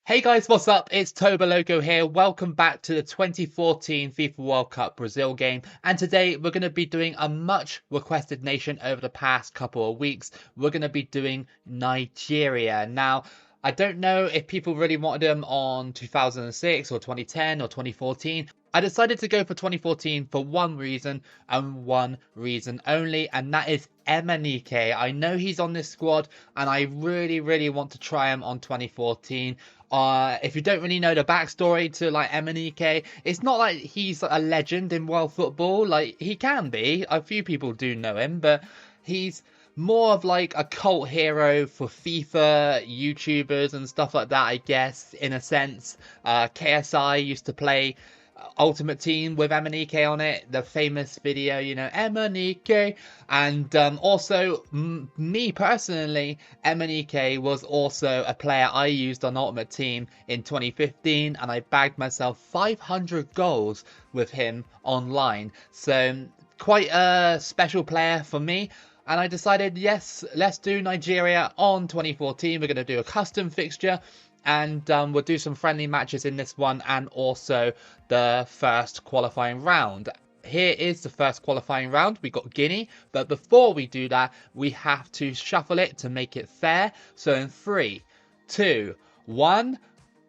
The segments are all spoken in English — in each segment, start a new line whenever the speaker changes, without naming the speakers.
Hey guys, what's up? It's Toboloco here. Welcome back to the 2014 FIFA World Cup Brazil game. And today we're going to be doing a much requested nation over the past couple of weeks. We're going to be doing Nigeria. Now, I don't know if people really wanted them on 2006 or 2010 or 2014. I decided to go for 2014 for one reason and one reason only, and that is Emenike. I know he's on this squad and I really want to try him on 2014. If you don't really know the backstory to like Emenike, it's not like he's a legend in world football. Like, he can be. A few people do know him, but he's more of like a cult hero for FIFA YouTubers and stuff like that, I guess, in a sense. KSI used to play Ultimate Team with Emenike on it, the famous video, you know, Emenike. And also, me personally, Emenike was also a player I used on Ultimate Team in 2015, and I bagged myself 500 goals with him online. So quite a special player for me. And I decided, yes, let's do Nigeria on 2014. We're going to do a custom fixture. And we'll do some friendly matches in this one and also the first qualifying round. Here is the first qualifying round. We got Guinea, but before we do that, we have to shuffle it to make it fair. So in 3, 2, 1,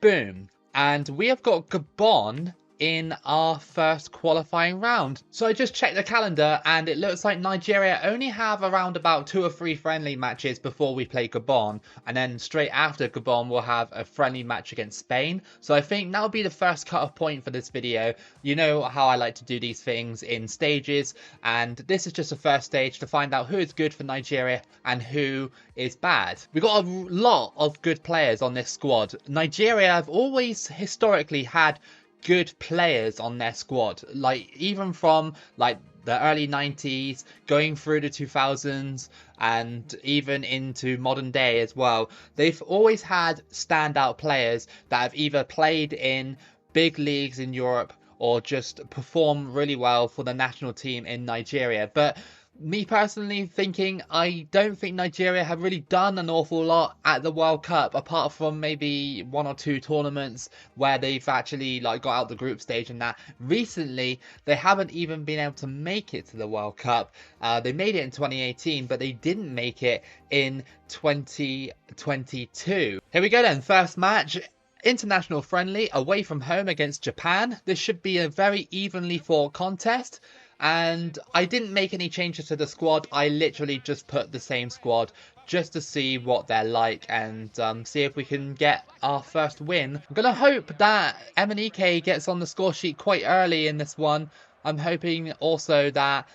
boom. And we have got Gabon in our first qualifying round. So I just checked the calendar and it looks like Nigeria only have around about 2 or 3 friendly matches before we play Gabon, and then straight after Gabon we'll have a friendly match against Spain. So I think that'll be the first cut-off point for this video. You know how I like to do these things in stages, and this is just the first stage to find out who is good for Nigeria and who is bad. We've got a lot of good players on this squad. Nigeria have always historically had good players on their squad, like even from like the early 90s going through the 2000s and even into modern day as well. They've always had standout players that have either played in big leagues in Europe or just perform really well for the national team in Nigeria. But me personally thinking, I don't think Nigeria have really done an awful lot at the World Cup, apart from maybe 1 or 2 tournaments where they've actually like got out the group stage and that. Recently, they haven't even been able to make it to the World Cup. They made it in 2018, but they didn't make it in 2022. Here we go then, first match. International friendly, away from home against Japan. This should be a very evenly fought contest. And I didn't make any changes to the squad. I literally just put the same squad just to see what they're like and see if we can get our first win. I'm going to hope that Emenike gets on the score sheet quite early in this one. I'm hoping also that,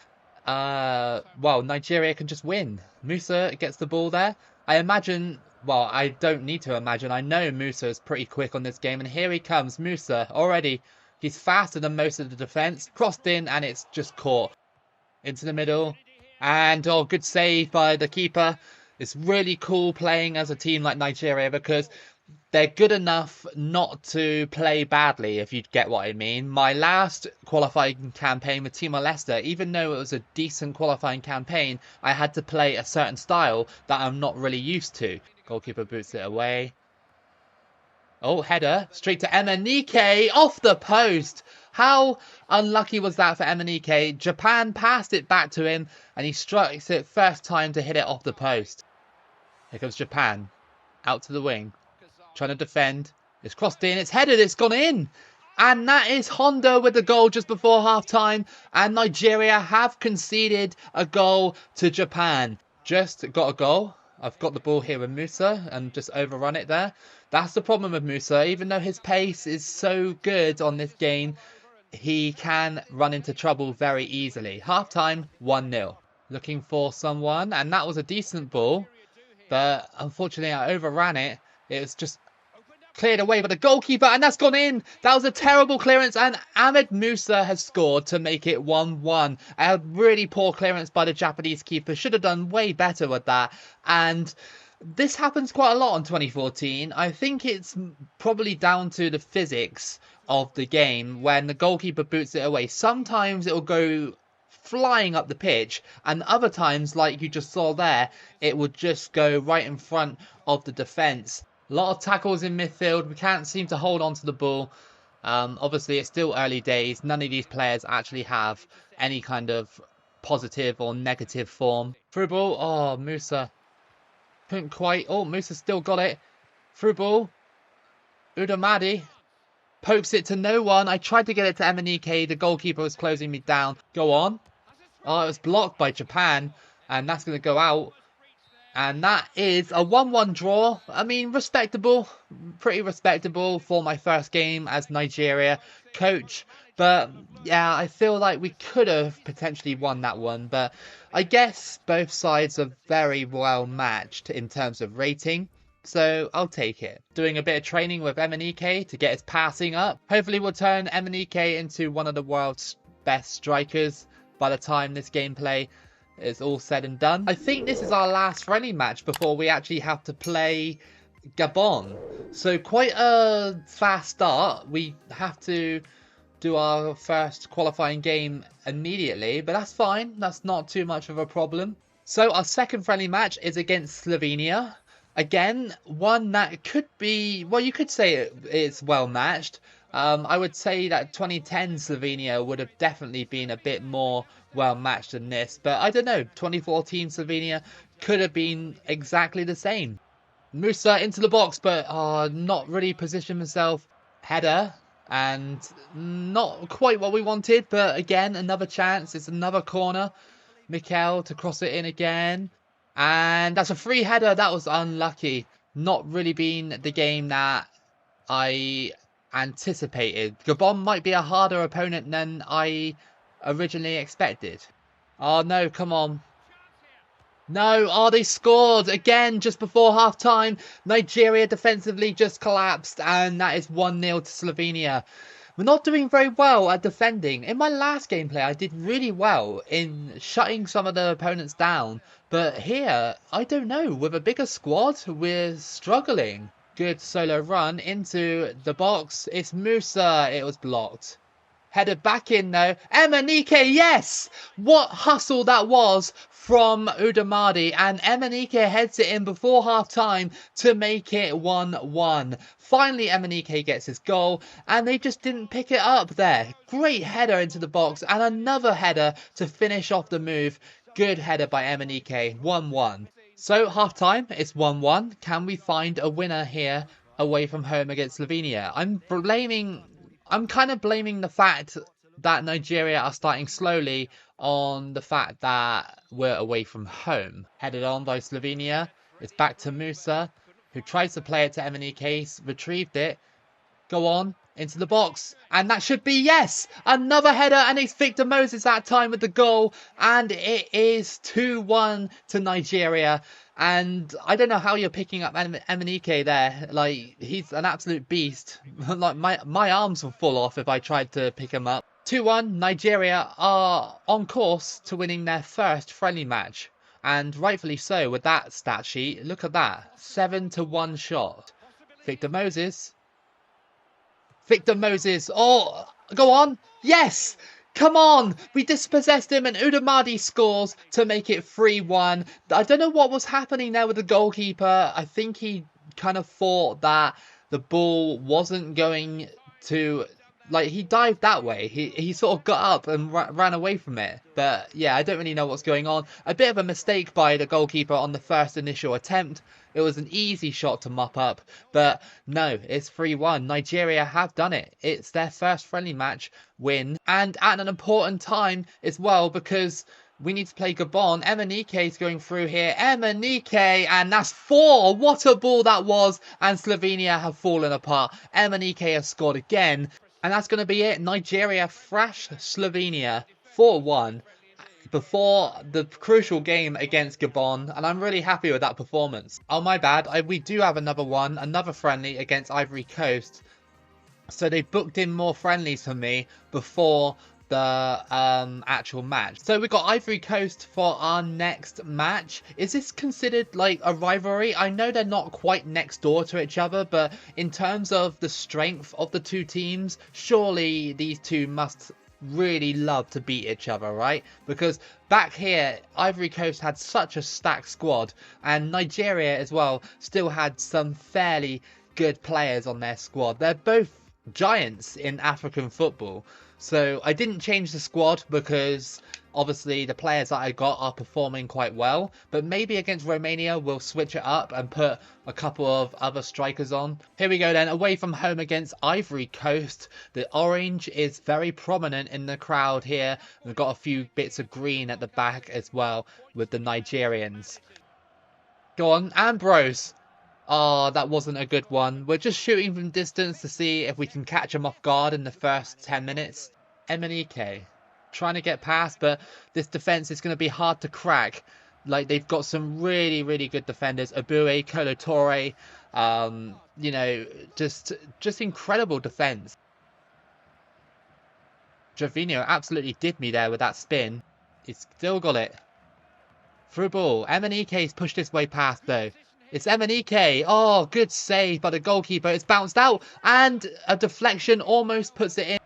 well, Nigeria can just win. Musa gets the ball there. I imagine, well, I don't need to imagine. I know Musa is pretty quick on this game. And here he comes, Musa, already. He's faster than most of the defence. Crossed in and it's just caught. Into the middle. And, oh, good save by the keeper. It's really cool playing as a team like Nigeria because they're good enough not to play badly, if you get what I mean. My last qualifying campaign with Timor-Leste, even though it was a decent qualifying campaign, I had to play a certain style that I'm not really used to. Goalkeeper boots it away. Oh, header, straight to Emenike, off the post. How unlucky was that for Emenike? Japan passed it back to him, and he strikes it first time to hit it off the post. Here comes Japan, out to the wing, trying to defend. It's crossed in, it's headed, it's gone in. And that is Honda with the goal just before half-time, and Nigeria have conceded a goal to Japan. Just got a goal. I've got the ball here with Musa and just overrun it there. That's the problem with Musa. Even though his pace is so good on this game, he can run into trouble very easily. Half-time, 1-0. Looking for someone, and that was a decent ball. But unfortunately, I overran it. It was just cleared away by the goalkeeper, and that's gone in. That was a terrible clearance, and Ahmed Musa has scored to make it 1-1. A really poor clearance by the Japanese keeper. Should have done way better with that. And this happens quite a lot in 2014. I think it's probably down to the physics of the game when the goalkeeper boots it away. Sometimes it'll go flying up the pitch, and other times, like you just saw there, it would just go right in front of the defence. A lot of tackles in midfield. We can't seem to hold on to the ball. Obviously, it's still early days. None of these players actually have any kind of positive or negative form. Through ball. Oh, Musa. Couldn't quite. Oh, Musa still got it. Through ball. Udamadi pokes it to no one. I tried to get it to Emenike. The goalkeeper was closing me down. Go on. Oh, it was blocked by Japan. And that's going to go out. And that is a 1-1 draw. I mean, respectable. Pretty respectable for my first game as Nigeria coach. But yeah, I feel like we could have potentially won that one. But I guess both sides are very well matched in terms of rating. So I'll take it. Doing a bit of training with Emenike to get his passing up. Hopefully we'll turn Emenike into one of the world's best strikers by the time this gameplay is all said and done. I think this is our last friendly match before we actually have to play Gabon. So quite a fast start. We have to do our first qualifying game immediately, but that's fine. That's not too much of a problem. So our second friendly match is against Slovenia. Again, one that could be, well, you could say it's well matched. I would say that 2010 Slovenia would have definitely been a bit more well matched than this. But I don't know, 2014 Slovenia could have been exactly the same. Musa into the box, but not really positioned himself. Header, and not quite what we wanted. But again, another chance. It's another corner. Mikel to cross it in again. And that's a free header. That was unlucky. Not really been the game that I anticipated. Gabon might be a harder opponent than I originally expected. Oh no, come on. No, oh, they scored again just before half time. Nigeria defensively just collapsed, and that is 1-0 to Slovenia. We're not doing very well at defending. In my last gameplay, I did really well in shutting some of the opponents down. But here, I don't know, with a bigger squad, we're struggling. Good solo run into the box. It's Musa. It was blocked. Headed back in though. Emenike, yes! What hustle that was from Udamadi. And Emenike heads it in before half time to make it 1-1. Finally, Emenike gets his goal. And they just didn't pick it up there. Great header into the box. And another header to finish off the move. Good header by Emenike. 1-1. So, half-time, it's 1-1. Can we find a winner here away from home against Slovenia? I'm kind of blaming the fact that Nigeria are starting slowly on the fact that we're away from home. Headed on by Slovenia. It's back to Musa, who tries to play it to Emenike, retrieved it. Go on, into the box. And that should be, yes! Another header, and it's Victor Moses that time with the goal. And it is 2-1 to Nigeria. And I don't know how you're picking up Emenike there. Like, he's an absolute beast. Like, my arms would fall off if I tried to pick him up. 2-1, Nigeria are on course to winning their first friendly match. And rightfully so with that stat sheet. Look at that. 7-1 shot. Victor Moses. Oh, go on. Yes. Come on. We dispossessed him and Udamadi scores to make it 3-1. I don't know what was happening there with the goalkeeper. I think he kind of thought that the ball wasn't going to... Like, he dived that way. He sort of got up and ran away from it. But, yeah, I don't really know what's going on. A bit of a mistake by the goalkeeper on the first initial attempt. It was an easy shot to mop up. But, no, it's 3-1. Nigeria have done it. It's their first friendly match win. And at an important time as well, because we need to play Gabon. Emenike is going through here. Emenike, and that's 4. What a ball that was. And Slovenia have fallen apart. Emenike has scored again. And that's going to be it. Nigeria thrash Slovenia 4-1 before the crucial game against Gabon. And I'm really happy with that performance. Oh, my bad. We do have another one. Another friendly against Ivory Coast. So they booked in more friendlies for me before the actual match. So we got Ivory Coast for our next match. Is this considered like a rivalry? I know they're not quite next door to each other, but in terms of the strength of the two teams, surely these two must really love to beat each other, right? Because back here, Ivory Coast had such a stacked squad, and Nigeria as well still had some fairly good players on their squad. They're both giants in African football. So I didn't change the squad because obviously the players that I got are performing quite well. But maybe against Romania we'll switch it up and put a couple of other strikers on. Here we go then, away from home against Ivory Coast. The orange is very prominent in the crowd here. We've got a few bits of green at the back as well with the Nigerians. Go on, Ambrose. Oh, that wasn't a good one. We're just shooting from distance to see if we can catch them off guard in the first 10 minutes. Emenike trying to get past, but this defense is going to be hard to crack. Like, they've got some really, really good defenders. Abue, Colotore, you know, just incredible defense. Gervinho absolutely did me there with that spin. He's still got it. Through ball. Emenike's pushed his way past, though. It's Emenike. Oh, good save by the goalkeeper. It's bounced out, and a deflection almost puts it in.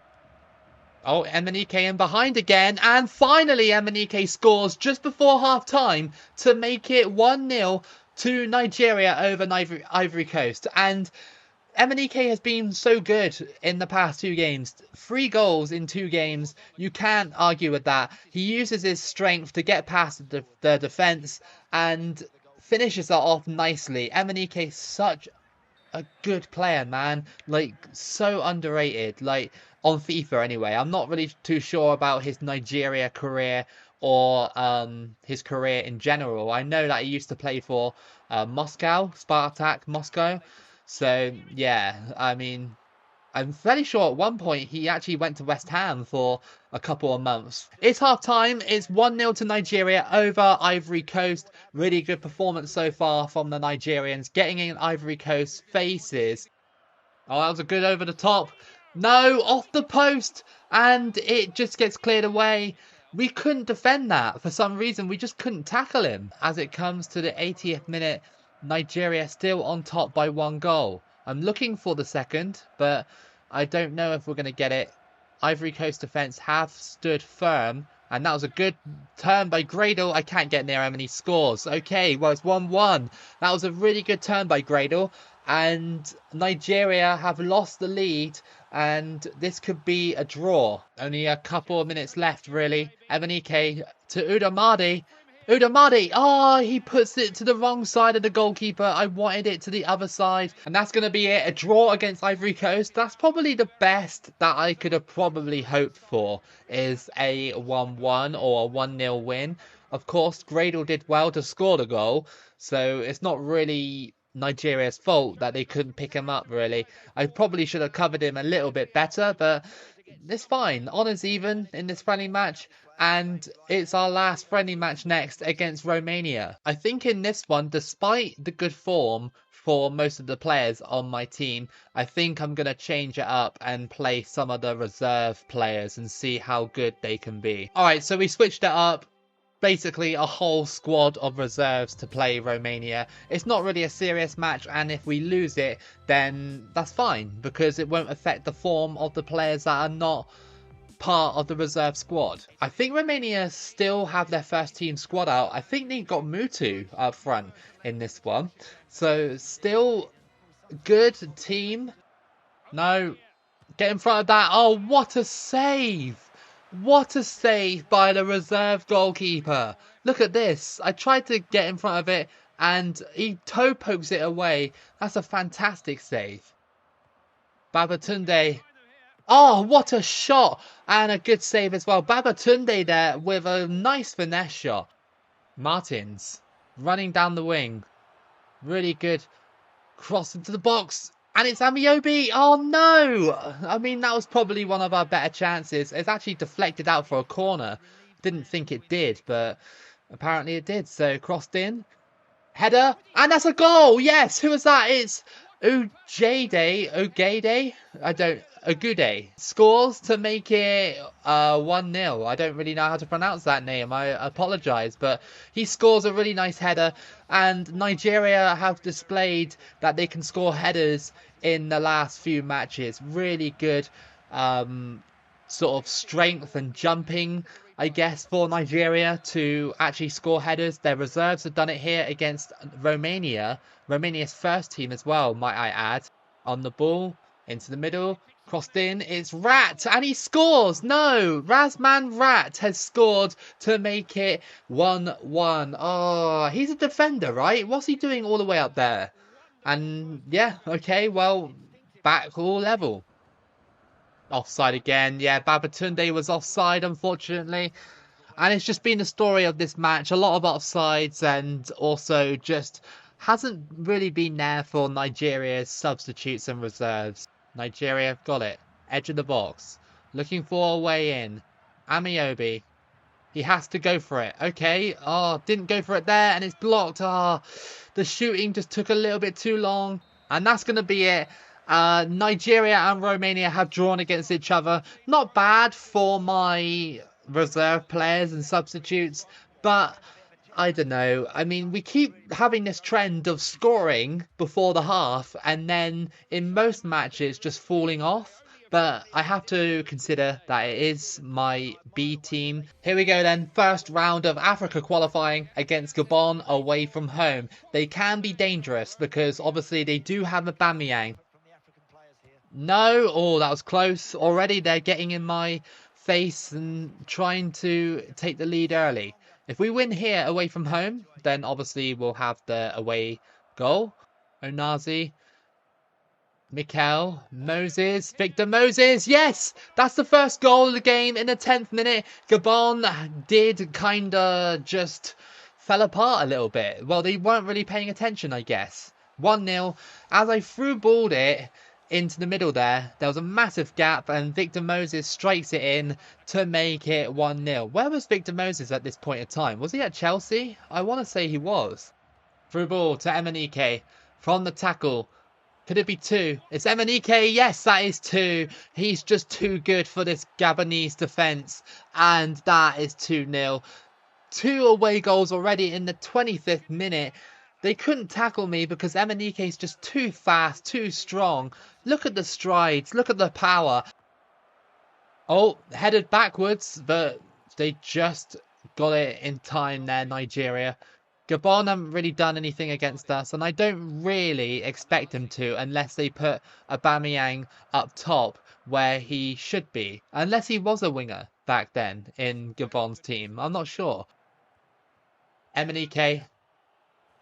Oh, Emenike in behind again, and finally Emenike scores just before half-time to make it 1-0 to Nigeria over Ivory Coast. And Emenike has been so good in the past 2 games. 3 goals in 2 games. You can't argue with that. He uses his strength to get past the defence and finishes that off nicely. Emenike is such a good player, man. Like, so underrated. Like, on FIFA anyway. I'm not really too sure about his Nigeria career or his career in general. I know that he used to play for Moscow, Spartak Moscow. So, yeah, I mean, I'm fairly sure at one point he actually went to West Ham for a couple of months. It's half-time. It's 1-0 to Nigeria over Ivory Coast. Really good performance so far from the Nigerians. Getting in Ivory Coast faces. Oh, that was a good over the top. No, off the post. And it just gets cleared away. We couldn't defend that for some reason. We just couldn't tackle him. As it comes to the 80th minute, Nigeria still on top by 1 goal. I'm looking for the second, but I don't know if we're going to get it. Ivory Coast defence have stood firm, and that was a good turn by Gradle. I can't get near him and he scores. Okay, well, it's 1-1. That was a really good turn by Gradle, and Nigeria have lost the lead, and this could be a draw. Only a couple of minutes left, really. Emenike to Udamadi. Udamadi, oh, he puts it to the wrong side of the goalkeeper. I wanted it to the other side. And that's going to be it. A draw against Ivory Coast. That's probably the best that I could have probably hoped for, is a 1-1 or a 1-0 win. Of course, Gradle did well to score the goal. So it's not really Nigeria's fault that they couldn't pick him up, really. I probably should have covered him a little bit better, but it's fine. Honours even in this friendly match. And it's our last friendly match next against Romania. I think in this one, despite the good form for most of the players on my team, I think I'm going to change it up and play some of the reserve players and see how good they can be. Alright, so we switched it up. Basically a whole squad of reserves to play Romania. It's not really a serious match, and if we lose it, then that's fine, because it won't affect the form of the players that are not part of the reserve squad. I think Romania still have their first team squad out. I think they got Mutu up front in this one. So still good team. No, get in front of that. Oh, what a save. What a save by the reserve goalkeeper. Look at this. I tried to get in front of it and he toe pokes it away. That's a fantastic save. Babatunde. Oh, what a shot. And a good save as well. Babatunde there with a nice finesse shot. Martins running down the wing. Really good cross into the box. And it's Amiobi. Oh, no. I mean, that was probably one of our better chances. It's actually deflected out for a corner. Didn't think it did, but apparently it did. So crossed in. Header. And that's a goal. Yes. Who was that? It's Ogade. Ogude scores to make it 1-0. I don't really know how to pronounce that name. I apologise, but he scores a really nice header, and Nigeria have displayed that they can score headers in the last few matches. Really good sort of strength and jumping, I guess, for Nigeria to actually score headers. Their reserves have done it here against Romania. Romania's first team as well, might I add. On the ball, into the middle, crossed in. It's Rat, and he scores. No, Razman Rat has scored to make it 1-1. Oh, he's a defender, right? What's he doing all the way up there? And yeah, okay, well, back all level. Offside again. Yeah, Babatunde was offside, unfortunately. And it's just been the story of this match. A lot of offsides, and also just hasn't really been there for Nigeria's substitutes and reserves. Nigeria got it. Edge of the box. Looking for a way in. Amiobi. He has to go for it. Okay. Oh, didn't go for it there, and it's blocked. Ah, the shooting just took a little bit too long. And that's going to be it. Nigeria and Romania have drawn against each other. Not bad for my reserve players and substitutes, but I don't know. I mean, we keep having this trend of scoring before the half and then in most matches just falling off. But I have to consider that it is my B team. Here we go then. First round of Africa qualifying against Gabon away from home. They can be dangerous because obviously they do have a Aubameyang. No, oh, that was close. Already they're getting in my face and trying to take the lead early. If we win here away from home, then obviously we'll have the away goal. Onazi. Mikel, Moses, Victor Moses, yes! That's the first goal of the game in the 10th minute. Gabon did kind of just fell apart a little bit. Well, they weren't really paying attention, I guess. 1-0. As I through-balled it into the middle there was a massive gap, and Victor Moses strikes it in to make it 1-0. Where was Victor Moses at this point in time? Was he at Chelsea? I want to say he was. Through ball to Emenike from the tackle. Could it be 2? It's Emenike. Yes, that is 2. He's just too good for this Gabonese defence. And that is 2-0. 2 away goals already in the 25th minute. They couldn't tackle me because Emenike is just too fast, too strong. Look at the strides. Look at the power. Oh, headed backwards, but they just got it in time there, Nigeria. Gabon haven't really done anything against us, and I don't really expect them to unless they put Aubameyang up top where he should be. Unless he was a winger back then in Gabon's team. I'm not sure. Emenike.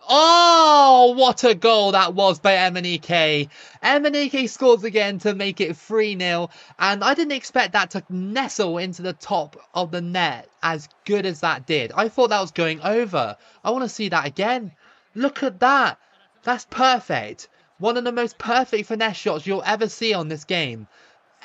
Oh, what a goal that was by Emenike. Emenike scores again to make it 3-0. And I didn't expect that to nestle into the top of the net as good as that did. I thought that was going over. I want to see that again. Look at that. That's perfect. One of the most perfect finesse shots you'll ever see on this game.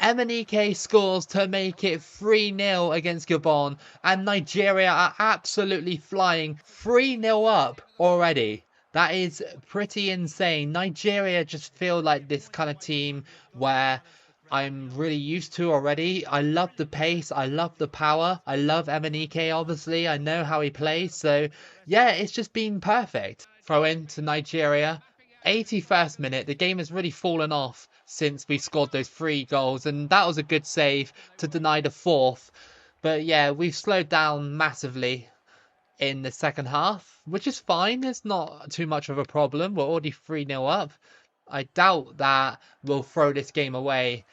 Emenike scores to make it 3-0 against Gabon, and Nigeria are absolutely flying 3-0 up already. That is pretty insane. Nigeria just feel like this kind of team where I'm really used to already. I love the pace. I love the power. I love Emenike, obviously. I know how he plays. So, yeah, it's just been perfect. Throw in to Nigeria. 81st minute. The game has really fallen off since we scored those 3 goals, and that was a good save to deny the 4th. But yeah, we've slowed down massively in the second half, which is fine. It's not too much of a problem. We're already 3-0 up. I doubt that we'll throw this game away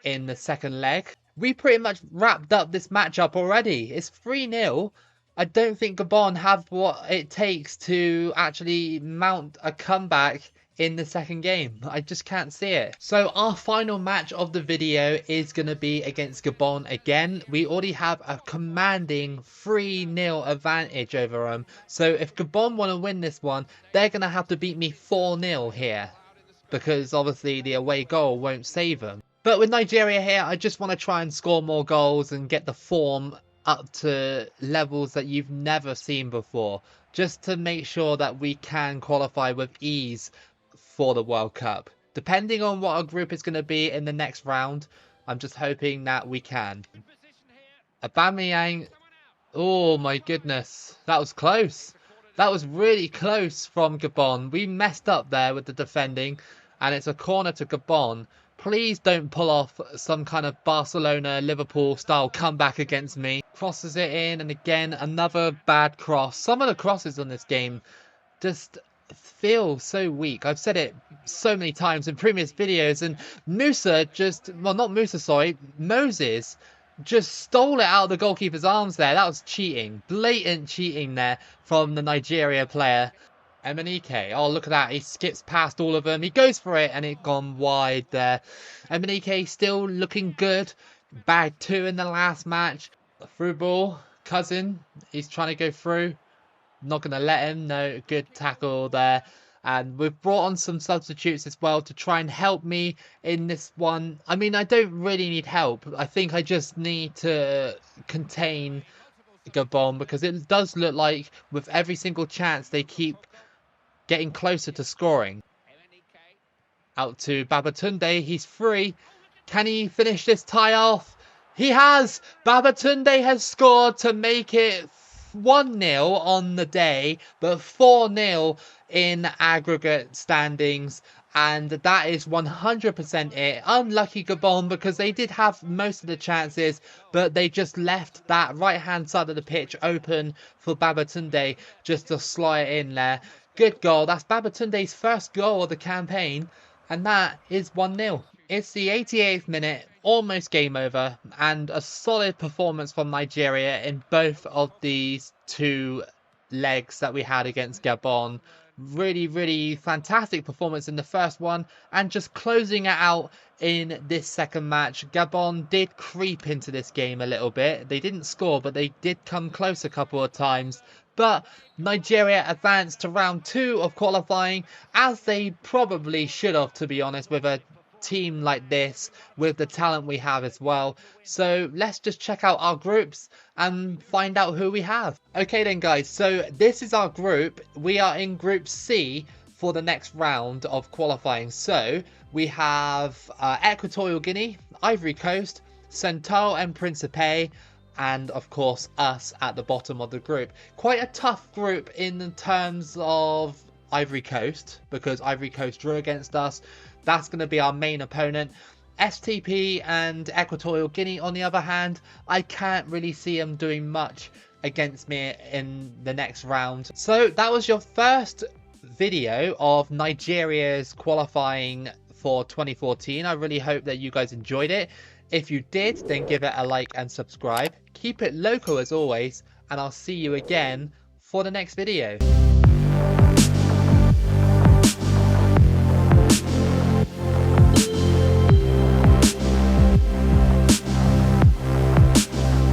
in the second leg. We pretty much wrapped up this matchup already. It's 3-0. I don't think Gabon have what it takes to actually mount a comeback in the second game. I just can't see it. So our final match of the video is going to be against Gabon again. We already have a commanding 3-0 advantage over them. So if Gabon want to win this one, they're going to have to beat me 4-0 here, because obviously the away goal won't save them. But with Nigeria here, I just want to try and score more goals and get the form up to levels that you've never seen before, just to make sure that we can qualify with ease for the World Cup. Depending on what our group is going to be in the next round, I'm just hoping that we can. Aubameyang. Oh my goodness, that was close. That was really close from Gabon. We messed up there with the defending, and it's a corner to Gabon. Please don't pull off some kind of Barcelona, Liverpool style comeback against me. Crosses it in, and again, another bad cross. Some of the crosses on this game just feel so weak. I've said it so many times in previous videos, and Musa just, well, not Musa, sorry, Moses just stole it out of the goalkeeper's arms there. That was cheating. Blatant cheating there from the Nigeria player. Emenike, oh look at that, he skips past all of them, he goes for it and it gone wide there. Emenike still looking good, bagged 2 in the last match. Through ball, Cousin, he's trying to go through, not going to let him, no, good tackle there. And we've brought on some substitutes as well to try and help me in this one. I mean, I don't really need help, I think I just need to contain Gabon, because it does look like with every single chance they keep getting closer to scoring. Out to Babatunde, he's free. Can he finish this tie off? He has! Babatunde has scored to make it 1-0 on the day, but 4-0 in aggregate standings. And that is 100% it. Unlucky Gabon, because they did have most of the chances, but they just left that right-hand side of the pitch open for Babatunde just to slot it in there. Good goal. That's Babatunde's first goal of the campaign, and that is 1-0. It's the 88th minute, almost game over, and a solid performance from Nigeria in both of these 2 legs that we had against Gabon. Really, really fantastic performance in the first one, and just closing it out in this second match. Gabon did creep into this game a little bit. They didn't score, but they did come close a couple of times. But Nigeria advanced to round 2 of qualifying, as they probably should have, to be honest, with a team like this, with the talent we have as well. So let's just check out our groups and find out who we have. Okay then guys, so this is our group. We are in Group C for the next round of qualifying. So we have Equatorial Guinea, Ivory Coast, São and Príncipe, and of course us at the bottom of the group. Quite a tough group in terms of Ivory Coast, because Ivory Coast drew against us. That's going to be our main opponent. STP and Equatorial Guinea, on the other hand, I can't really see them doing much against me in the next round. So that was your first video of Nigeria's qualifying for 2014. I really hope that you guys enjoyed it. If you did, then give it a like and subscribe. Keep it local as always, and I'll see you again for the next video.